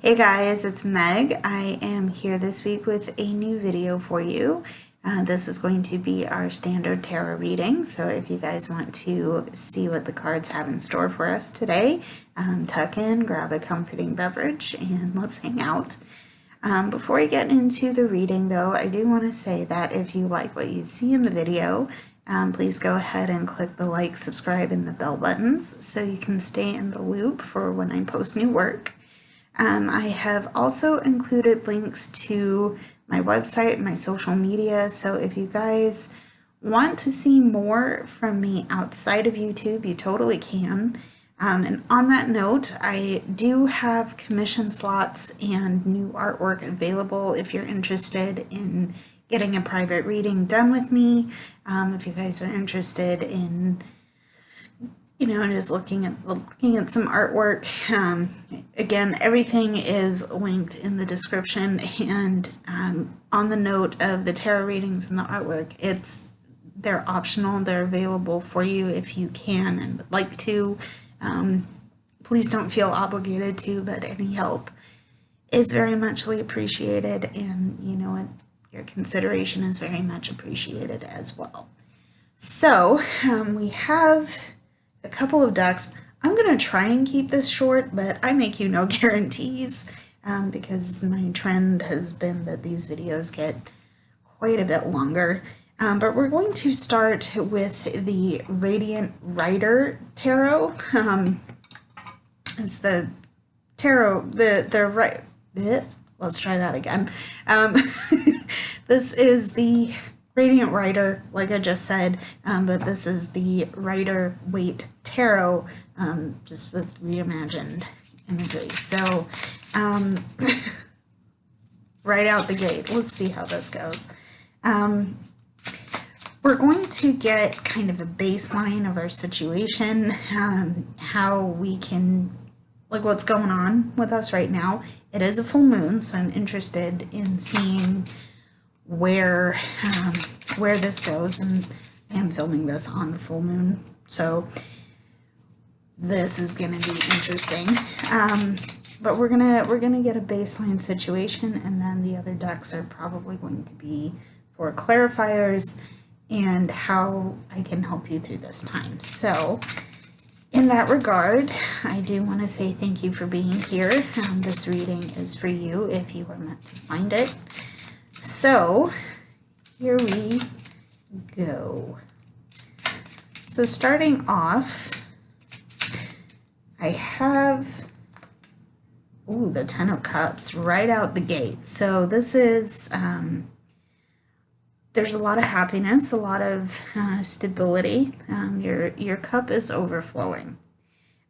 Hey guys, it's Meg. I am here this week with a new video for you. This is going to be our standard tarot reading, so if you guys want to see what the cards have in store for us today, tuck in, grab a comforting beverage, and let's hang out. Before I get into the reading though, I do want to say that if you like what you see in the video, please go ahead and click the like, subscribe, and the bell buttons so you can stay in the loop for when I post new work. I have also included links to my website and my social media, so if you guys want to see more from me outside of YouTube, you totally can. And on that note, I do have commission slots and new artwork available if you're interested in getting a private reading done with me. If you guys are interested in just looking at some artwork. Again, everything is linked in the description, and on the note of the tarot readings and the artwork, they're optional. They're available for you if you can and would like to. Please don't feel obligated to, but any help is very muchly appreciated, and your consideration is very much appreciated as well. So we have a couple of decks. I'm going to try and keep this short, but I make you no guarantees because my trend has been that these videos get quite a bit longer. But we're going to start with the Radiant Rider Tarot. It's the tarot, let's try that again. This is the Radiant Rider, like I just said, but this is the Rider Waite Tarot, just with reimagined imagery. So, right out the gate, let's see how this goes. We're going to get kind of a baseline of our situation, how we can, like what's going on with us right now. It is a full moon, so I'm interested in seeing where this goes, and I am filming this on the full moon, so this is going to be interesting. But we're gonna get a baseline situation, and then the other decks are probably going to be for clarifiers and how I can help you through this time. So in that regard, I do want to say thank you for being here. This reading is for you if you were meant to find it. So here we go. So starting off, I have the Ten of Cups right out the gate. So this is there's a lot of happiness, a lot of stability. Your cup is overflowing,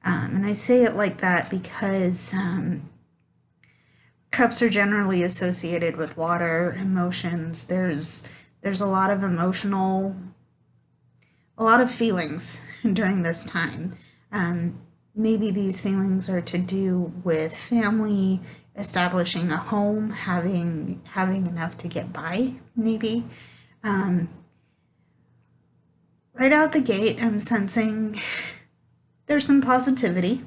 and I say it like that because cups are generally associated with water, emotions. There's a lot of a lot of feelings during this time. Maybe these feelings are to do with family, establishing a home, having enough to get by, maybe. Right out the gate, I'm sensing there's some positivity.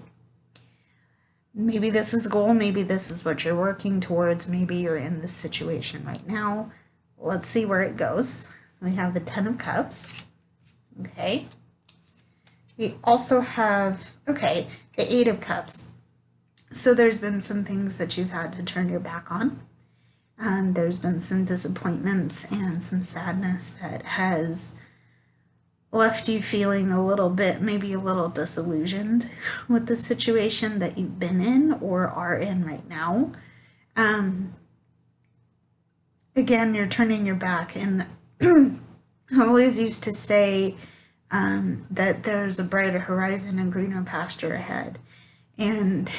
Maybe this is a goal, maybe this is what you're working towards, maybe you're in this situation right now. Let's see where it goes. So we have the Ten of Cups. Okay. We also have, the Eight of Cups. So there's been some things that you've had to turn your back on. There's been some disappointments and some sadness that has left you feeling a little bit, maybe a little disillusioned with the situation that you've been in or are in right now. Again, you're turning your back, and I always used to say that there's a brighter horizon and greener pasture ahead. And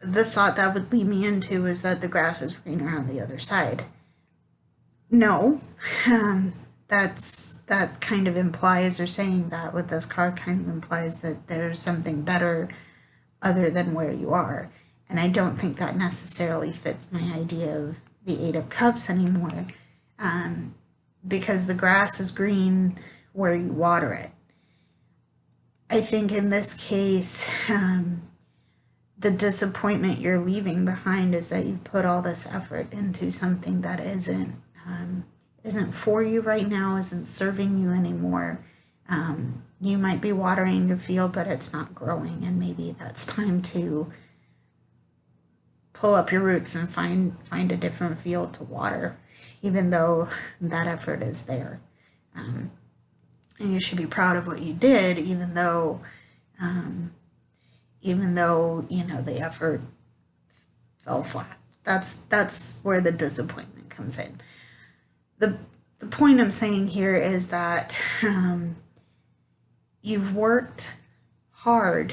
the thought that would lead me into is that the grass is greener on the other side. No, that kind of implies, or saying that with this card kind of implies that there's something better other than where you are. And I don't think that necessarily fits my idea of the Eight of Cups anymore, because the grass is green where you water it. I think in this case, the disappointment you're leaving behind is that you put all this effort into something that isn't for you right now, isn't serving you anymore. You might be watering your field, but it's not growing, and maybe that's time to pull up your roots and find a different field to water, even though that effort is there. And you should be proud of what you did, even though you know the effort fell flat. That's where the disappointment comes in. The point I'm saying here is that you've worked hard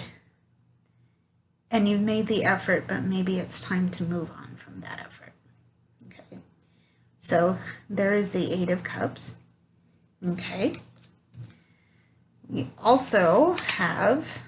and you've made the effort, but maybe it's time to move on from that effort. Okay, so there is the Eight of Cups. Okay, we also have,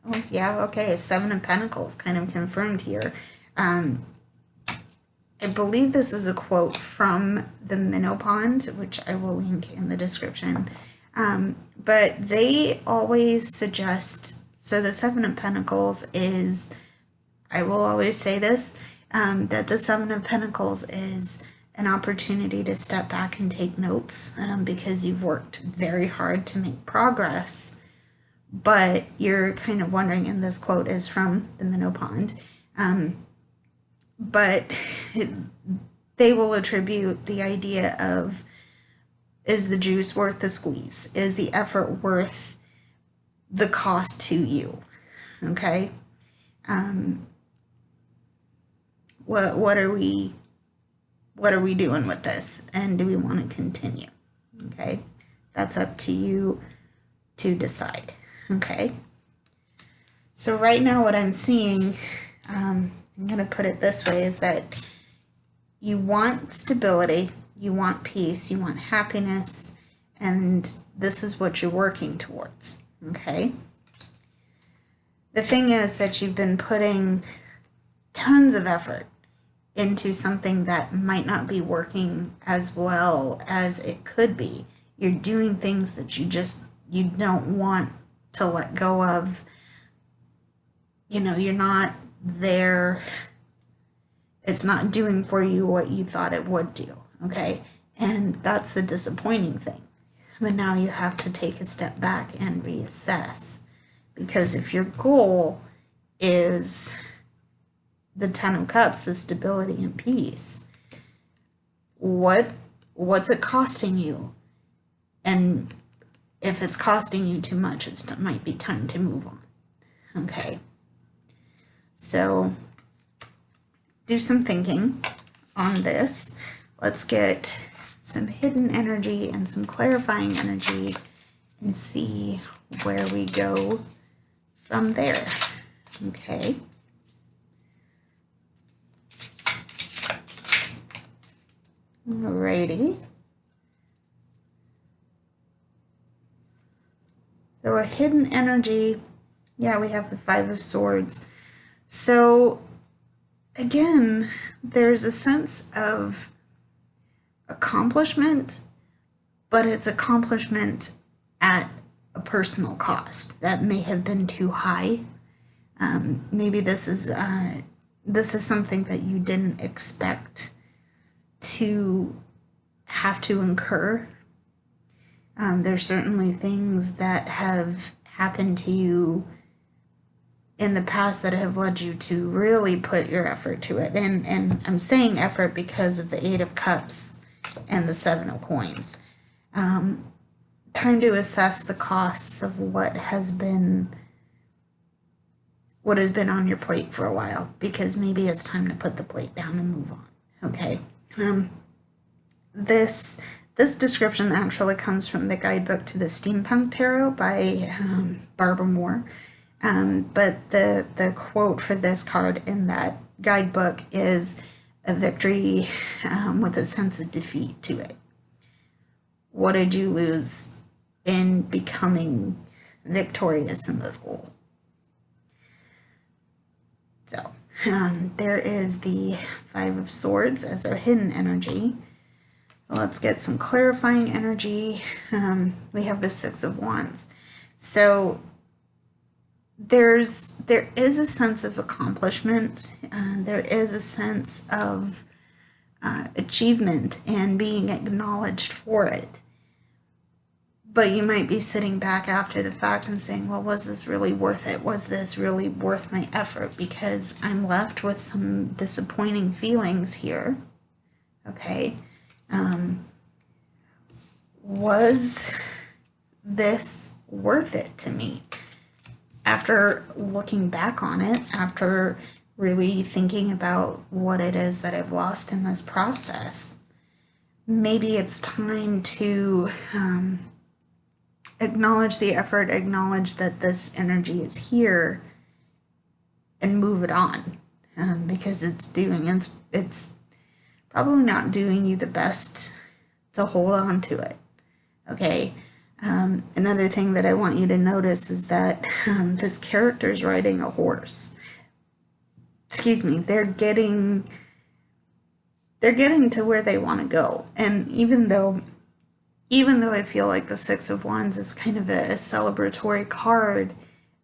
oh yeah, okay, Seven of Pentacles kind of confirmed here. I believe this is a quote from the Minnow Pond, which I will link in the description. But they always suggest, so the Seven of Pentacles is, I will always say this, that the Seven of Pentacles is an opportunity to step back and take notes, because you've worked very hard to make progress. But you're kind of wondering, and this quote is from the Minnow Pond, but they will attribute the idea of, is the juice worth the squeeze? Is the effort worth the cost to you? Okay. What are we doing with this? And do we want to continue? Okay. That's up to you to decide. Okay. So right now what I'm seeing, I'm going to put it this way, is that you want stability, you want peace, you want happiness, and this is what you're working towards, okay? The thing is that you've been putting tons of effort into something that might not be working as well as it could be. You're doing things that you don't want to let go of. You know, you're not there. It's not doing for you what you thought it would do, okay? And that's the disappointing thing. But now you have to take a step back and reassess. Because if your goal is the Ten of Cups, the stability and peace, what's it costing you? And if it's costing you too much, it might be time to move on, okay? So do some thinking on this. Let's get some hidden energy and some clarifying energy and see where we go from there. Okay. Alrighty. So a hidden energy, yeah, we have the Five of Swords. So again, there's a sense of accomplishment, but it's accomplishment at a personal cost that may have been too high. Maybe this is something that you didn't expect to have to incur. There's certainly things that have happened to you in the past that have led you to really put your effort to it. And I'm saying effort because of the Eight of Cups and the Seven of Coins. Time to assess the costs of what has been on your plate for a while, because maybe it's time to put the plate down and move on. Okay. This description actually comes from the guidebook to the Steampunk Tarot by Barbara Moore. But the quote for this card in that guidebook is a victory with a sense of defeat to it. What did you lose in becoming victorious in this goal? So there is the Five of Swords as our hidden energy. Let's get some clarifying energy. We have the Six of Wands. So there is a sense of accomplishment, there is a sense of achievement and being acknowledged for it. But you might be sitting back after the fact and saying, well, was this really worth it? Was this really worth my effort? Because I'm left with some disappointing feelings here. Okay. Was this worth it to me? After looking back on it, after really thinking about what it is that I've lost in this process, maybe it's time to acknowledge the effort, acknowledge that this energy is here, and move it on, because it's probably not doing you the best to hold on to it. Okay. Another thing that I want you to notice is that this character is riding a horse. Excuse me. They're getting to where they want to go, and even though I feel like the Six of Wands is kind of a celebratory card,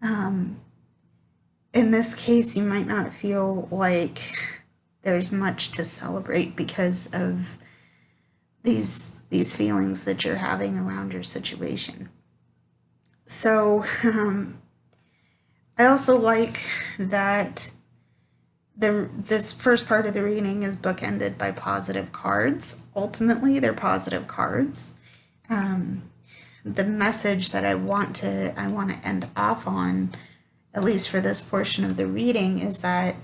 in this case, you might not feel like there's much to celebrate because of these feelings that you're having around your situation. So, I also like that this first part of the reading is bookended by positive cards. Ultimately, they're positive cards. The message that I want to end off on, at least for this portion of the reading, is that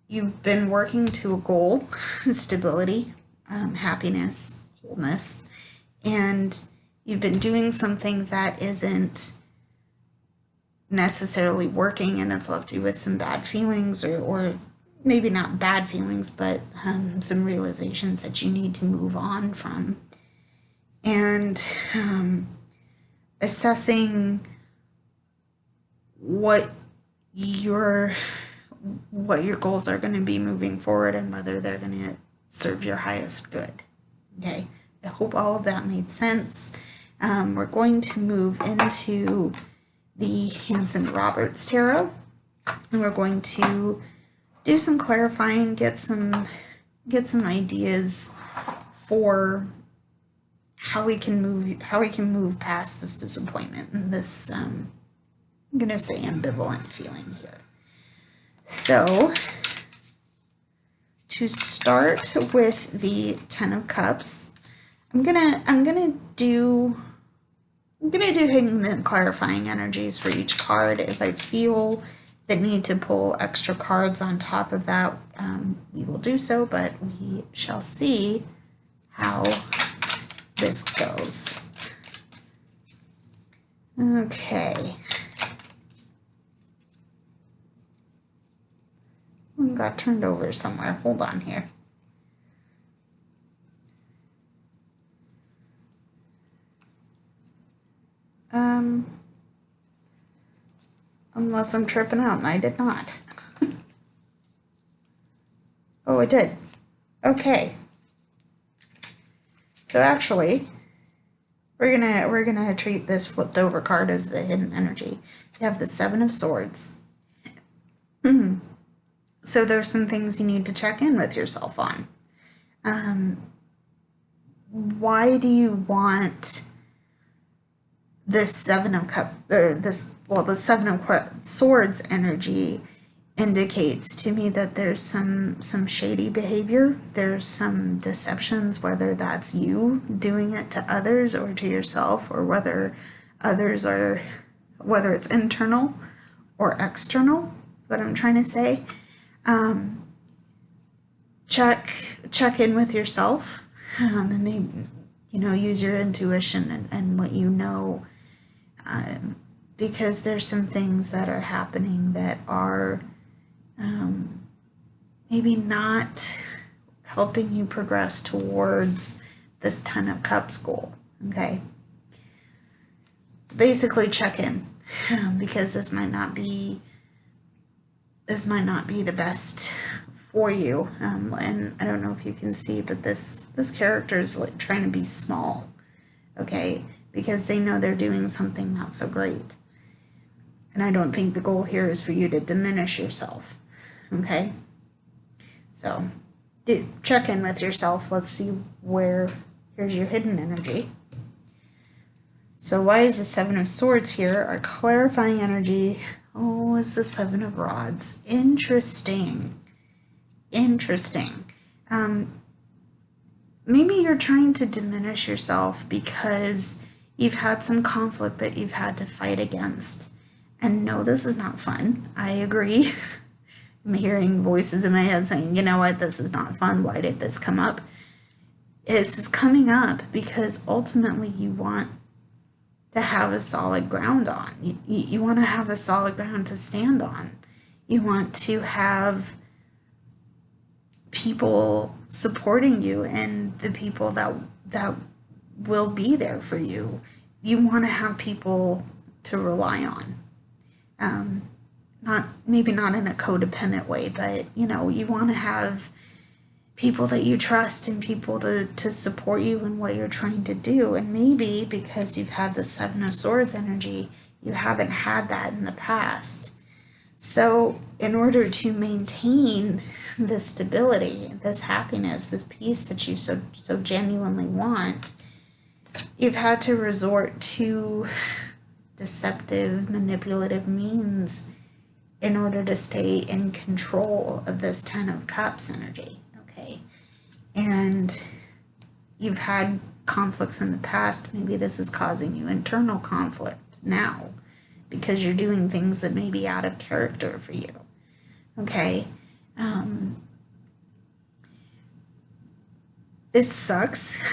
you've been working to a goal, stability, happiness, wholeness, and you've been doing something that isn't necessarily working, and it's left you with some bad feelings, or maybe not bad feelings, but some realizations that you need to move on from. And assessing what your goals are going to be moving forward and whether they're going to serve your highest good. Okay, I hope all of that made sense. We're going to move into the Hanson Roberts Tarot, and we're going to do some clarifying, get some ideas for how we can move past this disappointment and this I'm gonna say ambivalent feeling here. So to start with the Ten of Cups, I'm gonna do hidden and clarifying energies for each card. If I feel the need to pull extra cards on top of that, we will do so, but we shall see how this goes. Okay. One got turned over somewhere. Hold on here. Unless I'm tripping out, and I did not. Oh, I did. Okay. So actually, we're gonna treat this flipped over card as the hidden energy. You have the Seven of Swords. So there's some things you need to check in with yourself on. Why do you want this Seven of Cups, or the Seven of Swords energy indicates to me that there's some shady behavior. There's some deceptions, whether that's you doing it to others or to yourself, or whether it's internal or external, is what I'm trying to say. Check in with yourself, and maybe, use your intuition and what you know, because there's some things that are happening that are maybe not helping you progress towards this Ten of Cups goal. Okay, basically check in, because this might not be the best for you. And I don't know if you can see, but this character is like trying to be small, okay, because they know they're doing something not so great. And I don't think the goal here is for you to diminish yourself, okay? So check in with yourself. Let's see where, here's your hidden energy. So why is the Seven of Swords here? Our clarifying energy, oh, is the Seven of Rods. Interesting. Interesting. Maybe you're trying to diminish yourself because you've had some conflict that you've had to fight against. And no, this is not fun. I agree. I'm hearing voices in my head saying, you know what, this is not fun. Why did this come up? This is coming up because ultimately you want to have a solid ground on. You want to have a solid ground to stand on. You want to have people supporting you and the people that will be there for you. You want to have people to rely on. Maybe not in a codependent way, but you want to have people that you trust and people to support you in what you're trying to do. And maybe because you've had the Seven of Swords energy, you haven't had that in the past. So in order to maintain this stability, this happiness, this peace that you so genuinely want, you've had to resort to deceptive, manipulative means in order to stay in control of this Ten of Cups energy, okay? And you've had conflicts in the past. Maybe this is causing you internal conflict now because you're doing things that may be out of character for you, okay? This sucks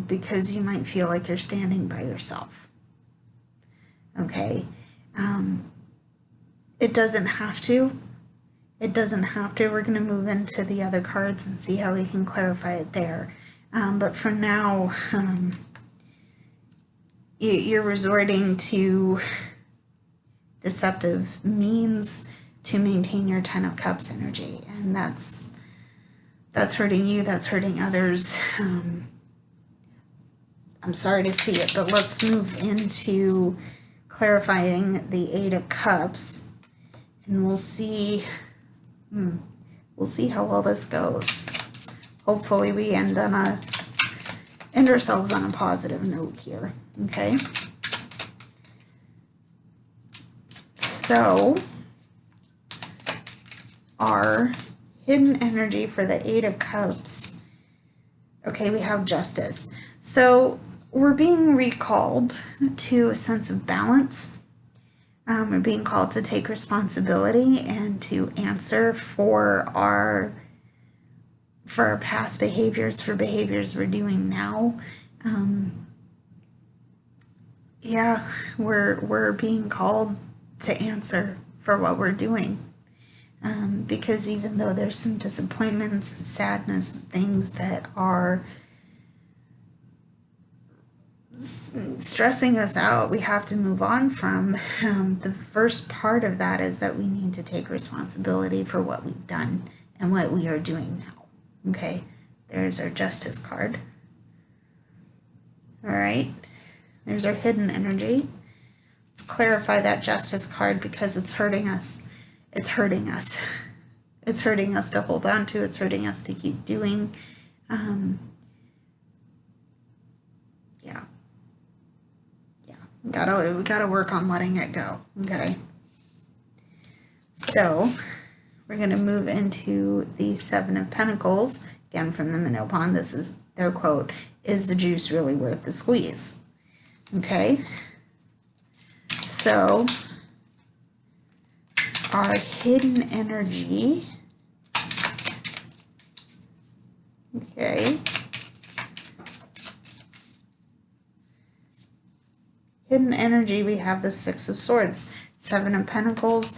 because you might feel like you're standing by yourself, okay? It doesn't have to. It doesn't have to. We're going to move into the other cards and see how we can clarify it there. But for now, you're resorting to deceptive means to maintain your Ten of Cups energy. And that's hurting you. That's hurting others. I'm sorry to see it, but let's move into clarifying the Eight of Cups. And we'll see how well this goes. Hopefully we end ourselves on a positive note here, okay? So, our hidden energy for the Eight of Cups, okay, we have Justice. So, we're being recalled to a sense of balance. We're being called to take responsibility and to answer for our past behaviors, for behaviors we're doing now. Yeah, we're being called to answer for what we're doing. Because even though there's some disappointments and sadness and things that are stressing us out, we have to move on from. The first part of that is that we need to take responsibility for what we've done and what we are doing now. Okay, there's our Justice card. All right, there's our hidden energy. Let's clarify that Justice card because it's hurting us. It's hurting us. It's hurting us to hold on to. It's hurting us to keep doing. We gotta work on letting it go, okay? So, we're gonna move into the Seven of Pentacles, again from the Minnow Pond. This is their quote, "Is the juice really worth the squeeze?" Okay? So, our hidden energy, okay? Hidden energy, we have the Six of Swords. Seven of Pentacles,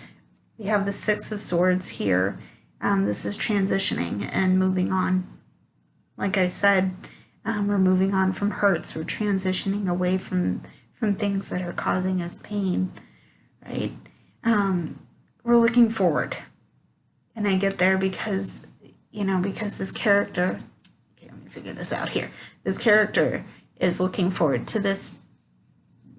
we have the Six of Swords here. This is transitioning and moving on. Like I said, we're moving on from hurts. We're transitioning away from things that are causing us pain, right? We're looking forward. And I get there because, because this character, okay, let me figure this out here. This character is looking forward to this,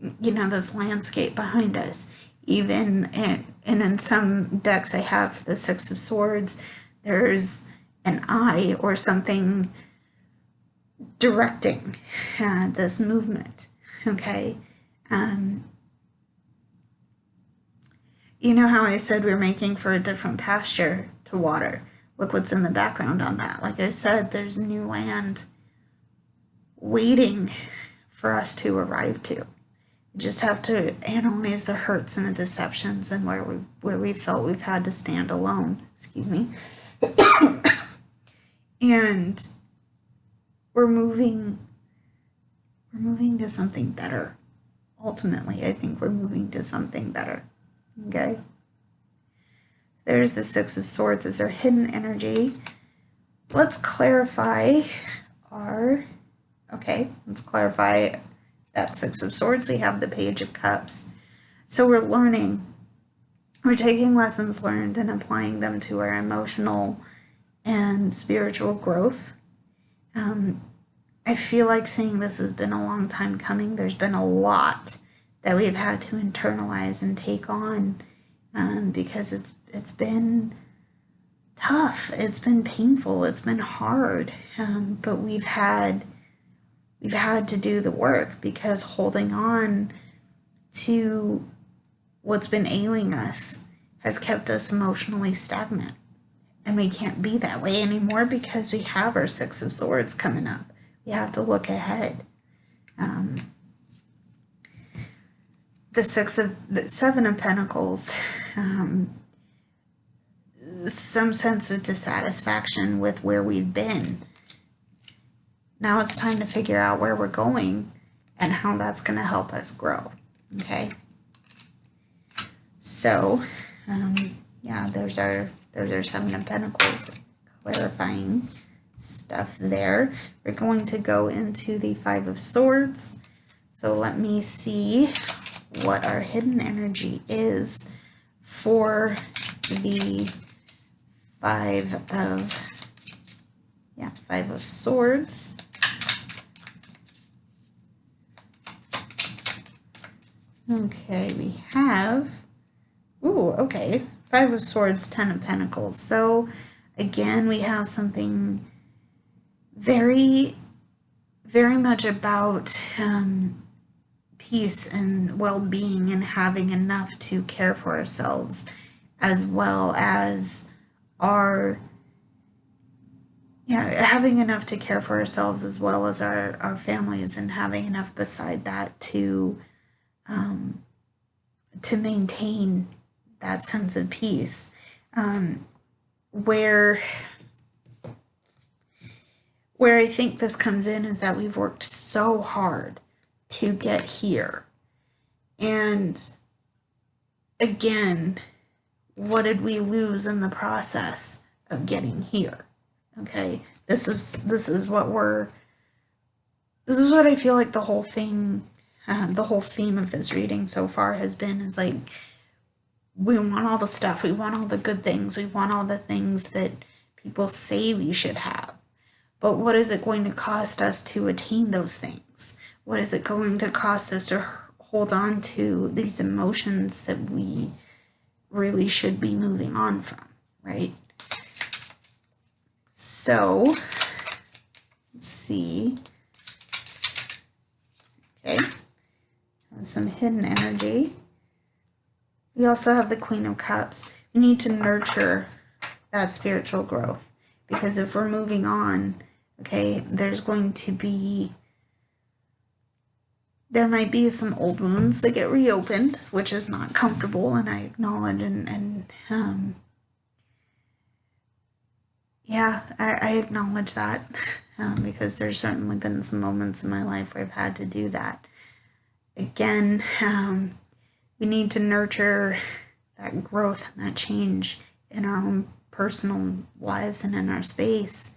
this landscape behind us. even, and in some decks I have the Six of Swords, there's an eye or something directing this movement, okay? You know how I said we're making for a different pasture to water? Look what's in the background on that. Like I said, there's new land waiting for us to arrive to. We just have to analyze the hurts and the deceptions and where we felt we've had to stand alone. Excuse me. And we're moving to something better. Ultimately, I think we're moving to something better. Okay? There's the Six of Swords as our hidden energy. Let's clarify let's clarify that Six of Swords. We have the Page of Cups. So we're learning. We're taking lessons learned and applying them to our emotional and spiritual growth. I feel like saying this has been a long time coming. There's been a lot that we've had to internalize and take on because it's been tough. It's been painful. It's been hard. But we've had to do the work, because holding on to what's been ailing us has kept us emotionally stagnant. And we can't be that way anymore because we have our Six of Swords coming up. We have to look ahead. The Seven of Pentacles, some sense of dissatisfaction with where we've been. Now it's time to figure out where we're going and how that's going to help us grow. Okay. So, yeah, there's our Seven of Pentacles, clarifying stuff there. We're going to go into the Five of Swords. So let me see what our hidden energy is for the Five of Swords. Okay, we have, Five of Swords, Ten of Pentacles. So again, we have something very, very much about peace and well-being and having enough to care for ourselves, as well as having enough to care for ourselves as well as our families, and having enough beside that to maintain that sense of peace. Where I think this comes in is that we've worked so hard to get here. And again, what did we lose in the process of getting here? Okay, this is what I feel like the whole thing, the whole theme of this reading so far has been, is like, we want all the stuff, we want all the good things, we want all the things that people say we should have. But what is it going to cost us to attain those things? What is it going to cost us to hold on to these emotions that we really should be moving on from, right? So, let's see. Okay, some hidden energy. We also have the Queen of Cups. We need to nurture that spiritual growth, because if we're moving on, okay, there might be some old wounds that get reopened, which is not comfortable, and I acknowledge I acknowledge that, because there's certainly been some moments in my life where I've had to do that. Again, we need to nurture that growth and that change in our own personal lives and in our space.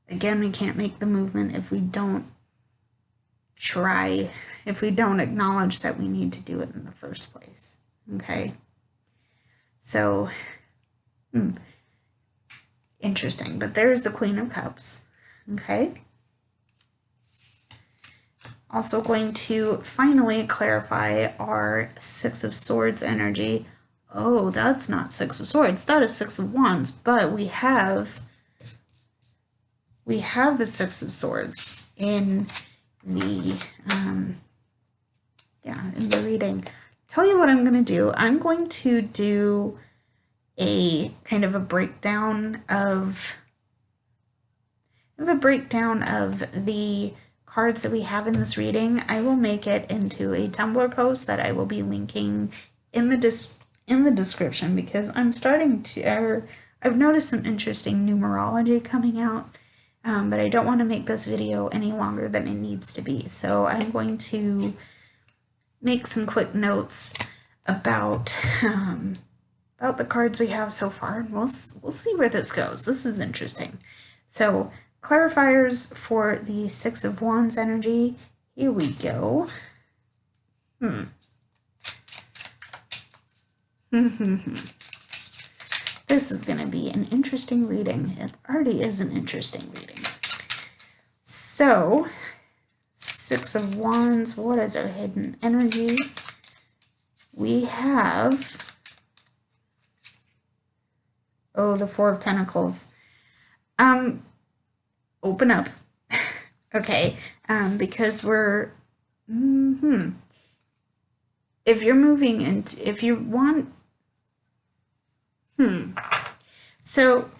Again, we can't make the movement if we don't try, if we don't acknowledge that we need to do it in the first place. Okay? So, interesting. But there's the Queen of Cups. Okay? Also going to finally clarify our Six of Swords energy. Oh, that's not Six of Swords. That is Six of Wands, but we have the Six of Swords in the in the reading. Tell you what I'm going to do. I'm going to do a kind of a breakdown of the cards that we have in this reading. I will make it into a Tumblr post that I will be linking in the description, because I'm starting to I've noticed some interesting numerology coming out, but I don't want to make this video any longer than it needs to be. So I'm going to make some quick notes about the cards we have so far, and we'll see where this goes. This is interesting. So clarifiers for the Six of Wands energy. Here we go. This is going to be an interesting reading. It already is an interesting reading. So, Six of Wands, what is our hidden energy? We have, the Four of Pentacles. Open up. Okay, because we're, if you're moving into, if you want, so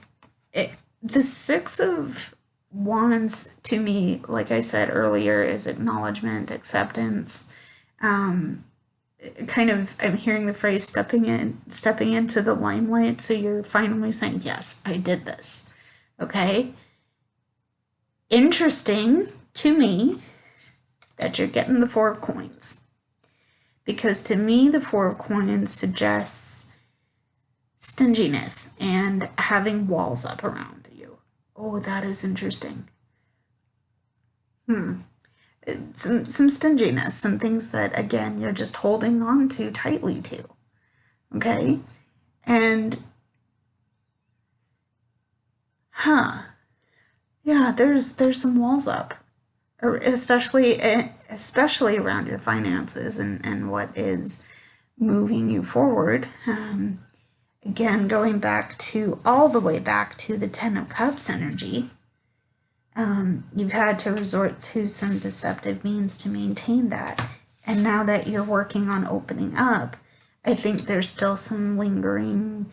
the Six of Wands to me, like I said earlier, is acknowledgement, acceptance, kind of, I'm hearing the phrase stepping into the limelight. So you're finally saying, yes, I did this. Okay. Interesting to me that you're getting the Four of Coins, because to me, the Four of Coins suggests stinginess and having walls up around you. Oh, that is interesting. Some stinginess, some things that, again, you're just holding on to tightly to. Okay? And, yeah, there's some walls up, especially around your finances and what is moving you forward. Again, going all the way back to the Ten of Cups energy. You've had to resort to some deceptive means to maintain that. And now that you're working on opening up, I think there's still some lingering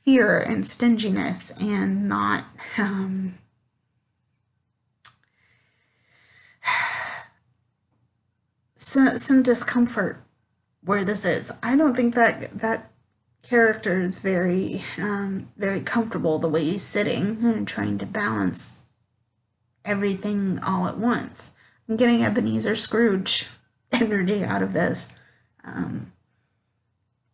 fear and stinginess and not, some discomfort where this is. I don't think that character is very comfortable the way he's sitting and trying to balance everything all at once. I'm getting Ebenezer Scrooge energy out of this.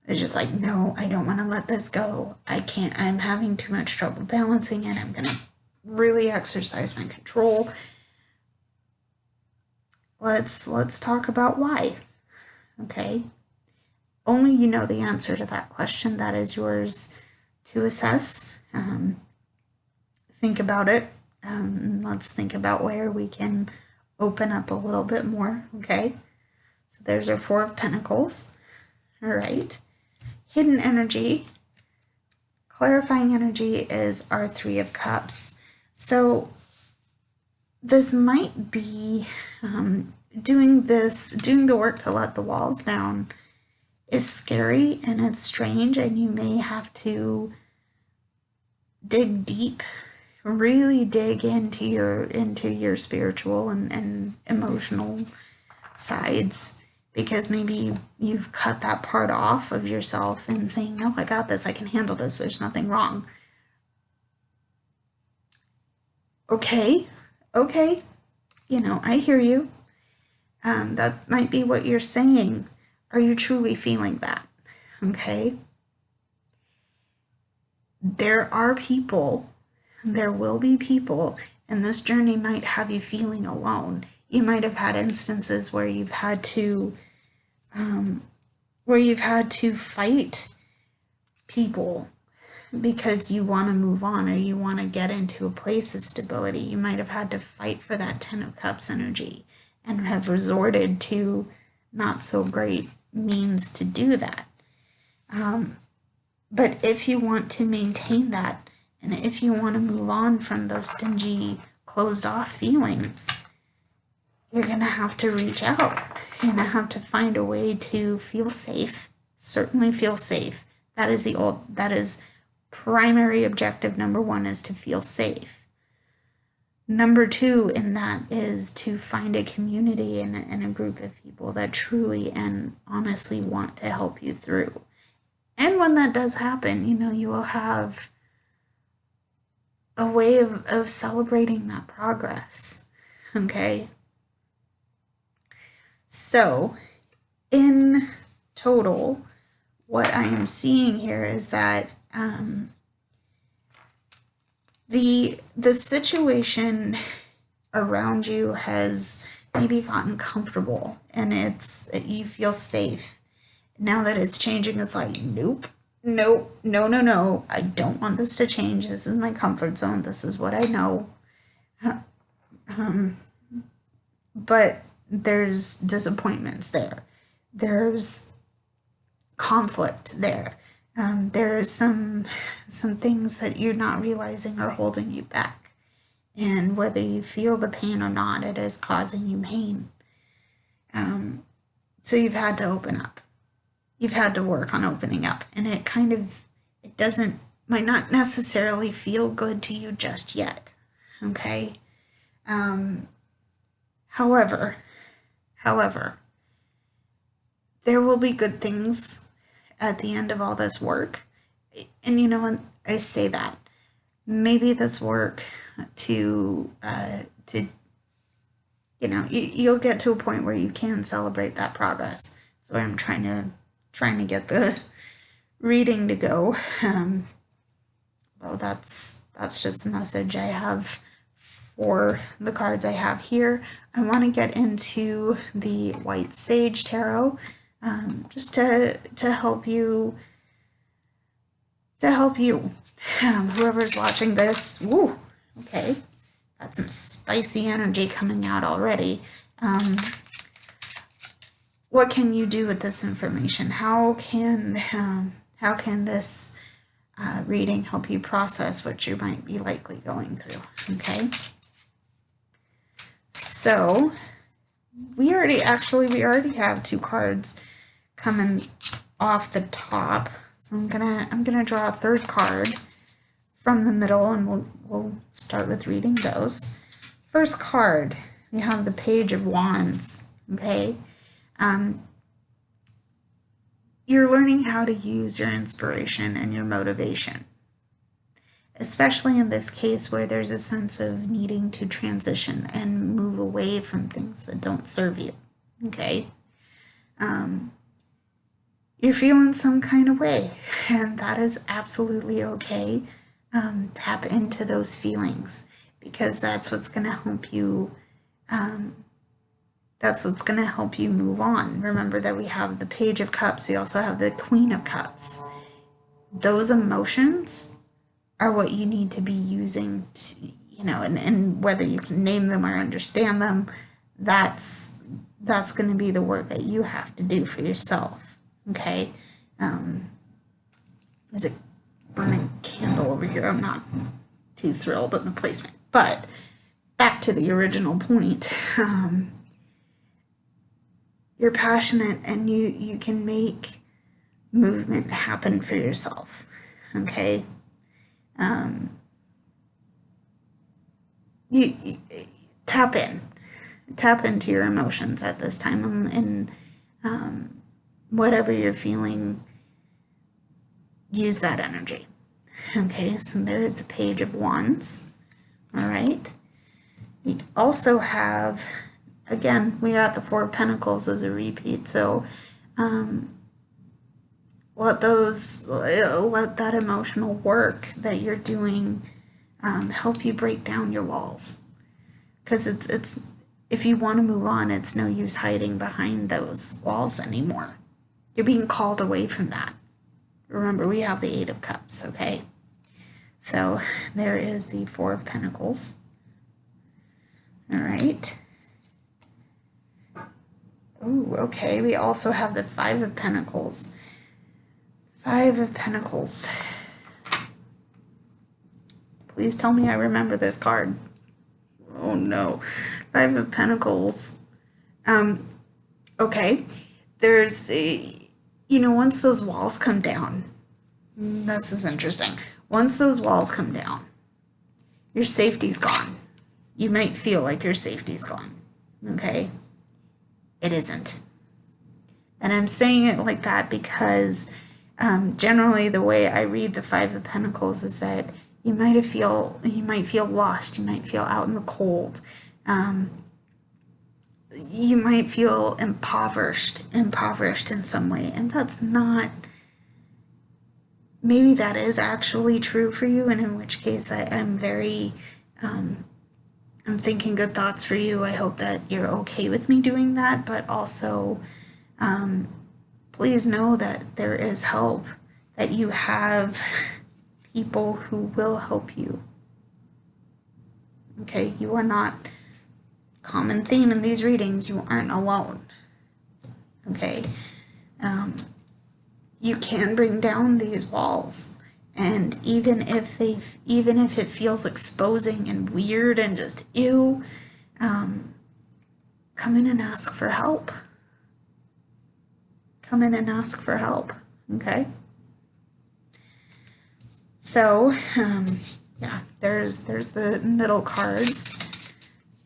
It's just like, no, I don't want to let this go. I can't. I'm having too much trouble balancing it. I'm going to really exercise my control. Let's talk about why. Okay? Only you know the answer to that question. That is yours to assess. Think about it. Let's think about where we can open up a little bit more. Okay? So there's our Four of Pentacles. All right. Hidden energy. Clarifying energy is our Three of Cups. So this might be doing the work to let the walls down is scary and it's strange, and you may have to dig deep, really dig into your spiritual and emotional sides, because maybe you've cut that part off of yourself and saying, no, I got this, I can handle this, there's nothing wrong. Okay, I hear you. That might be what you're saying. Are you truly feeling that? Okay. There will be people, and this journey might have you feeling alone. You might have had instances where you've had to fight people because you want to move on, or you want to get into a place of stability. You might have had to fight for that Ten of Cups energy. and have resorted to not so great means to do that. But if you want to maintain that, and if you want to move on from those stingy, closed off feelings, you're going to have to reach out. You're going to have to find a way to feel safe. Certainly feel safe. That is primary objective number one, is to feel safe. Number two in that is to find a community and a group of people that truly and honestly want to help you through. And when that does happen, you will have a way of celebrating that progress. Okay? So, in total, what I am seeing here is that the situation around you has maybe gotten comfortable, and you feel safe. Now that it's changing, it's like, nope, no, I don't want this to change. This is my comfort zone. This is what I know. But there's disappointments there. There's conflict there. There's some things that you're not realizing are holding you back. And whether you feel the pain or not, it is causing you pain. So you've had to open up. You've had to work on opening up. And it might not necessarily feel good to you just yet. Okay? However, there will be good things at the end of all this work. And when I say that, maybe this work you'll get to a point where you can celebrate that progress. So I'm trying to get the reading to go. Though that's just the message I have for the cards I have here. I want to get into the White Sage Tarot, just to help you. Whoever's watching this. Woo, okay, got some spicy energy coming out already. What can you do with this information? How can this reading help you process what you might be likely going through? Okay. So we already have two cards coming off the top. So I'm gonna draw a third card from the middle, and we'll start with reading those. First card, we have the Page of Wands. Okay. You're learning how to use your inspiration and your motivation, especially in this case where there's a sense of needing to transition and move away from things that don't serve you. Okay. You're feeling some kind of way, and that is absolutely okay. Tap into those feelings, because that's what's going to help you. That's what's going to help you move on. Remember that we have the Page of Cups. We also have the Queen of Cups. Those emotions are what you need to be using to, and whether you can name them or understand them, that's going to be the work that you have to do for yourself. Okay. There's a burning candle over here. I'm not too thrilled at the placement, but back to the original point. You're passionate, and you can make movement happen for yourself. Okay. You tap into your emotions at this time, and whatever you're feeling, use that energy. Okay, so there's the Page of Wands. All right. We also have, again, we got the Four of Pentacles as a repeat. So let that emotional work that you're doing help you break down your walls. Because it's if you want to move on, it's no use hiding behind those walls anymore. You're being called away from that. Remember, we have the Eight of Cups, okay? So there is the Four of Pentacles. All right. Ooh, okay. We also have the Five of Pentacles. Five of Pentacles. Please tell me I remember this card. Oh no. Five of Pentacles. Okay. There's a, once those walls come down, this is interesting. Once those walls come down, your safety's gone. You might feel like your safety's gone. Okay? It isn't. And I'm saying it like that because generally the way I read the Five of Pentacles is that you might feel lost. You might feel out in the cold. You might feel impoverished in some way. And that's not, maybe that is actually true for you. And in which case I'm very, I'm thinking good thoughts for you. I hope that you're okay with me doing that. But also, please know that there is help, that you have people who will help you. Okay, you are not, common theme in these readings, you aren't alone. Okay, you can bring down these walls, and even if it feels exposing and weird and just ew, come in and ask for help. Come in and ask for help. Okay. So, yeah, there's the middle cards.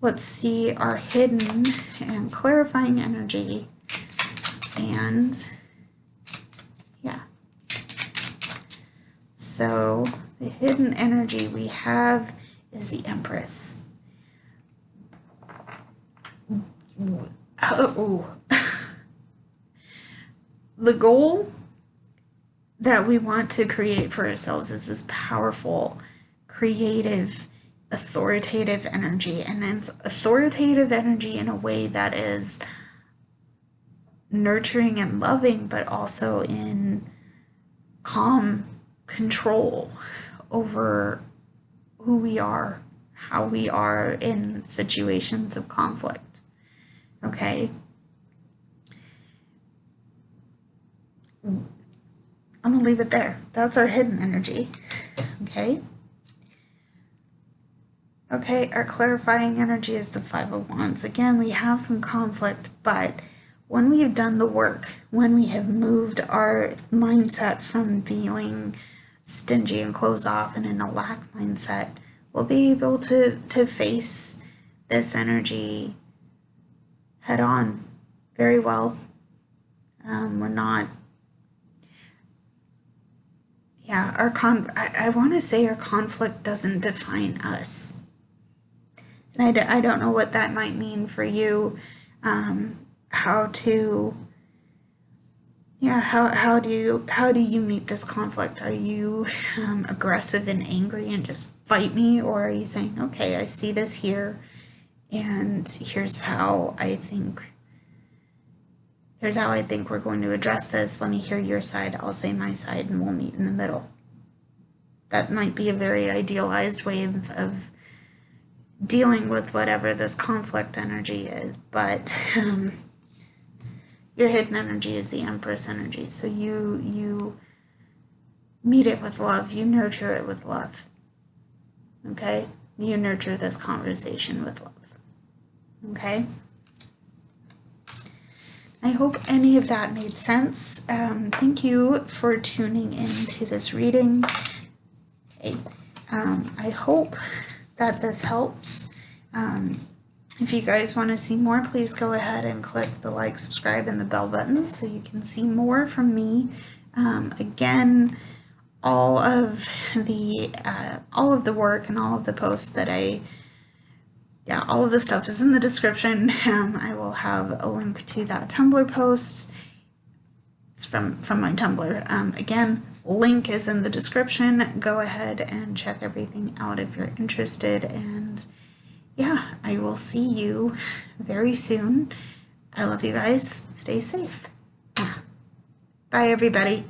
Let's see our hidden and clarifying energy. And, yeah. So, the hidden energy we have is the Empress. Oh. The goal that we want to create for ourselves is this powerful, creative, authoritative energy, and then authoritative energy in a way that is nurturing and loving, but also in calm control over who we are, how we are in situations of conflict. Okay? I'm going to leave it there. That's our hidden energy. Okay? Okay, our clarifying energy is the Five of Wands. Again, we have some conflict, but when we have done the work, when we have moved our mindset from feeling stingy and closed off and in a lack mindset, we'll be able to face this energy head on very well. We're not... Yeah, I want to say our conflict doesn't define us. And I don't know what that might mean for you. How do you meet this conflict? Are you aggressive and angry and just fight me? Or are you saying, okay, I see this here, and here's how I think we're going to address this. Let me hear your side, I'll say my side, and we'll meet in the middle. That might be a very idealized way of dealing with whatever this conflict energy is, but your hidden energy is the Empress energy. So you meet it with love, you nurture it with love. Okay? You nurture this conversation with love. Okay? I hope any of that made sense. Thank you for tuning into this reading. Okay. I hope that this helps. If you guys want to see more, please go ahead and click the like, subscribe, and the bell button so you can see more from me. Again, all of the work and all of the posts that all of the stuff is in the description. I will have a link to that Tumblr post. It's from my Tumblr. Again, link is in the description. Go ahead and check everything out if you're interested. And yeah, I will see you very soon. I love you guys. Stay safe. Bye, everybody.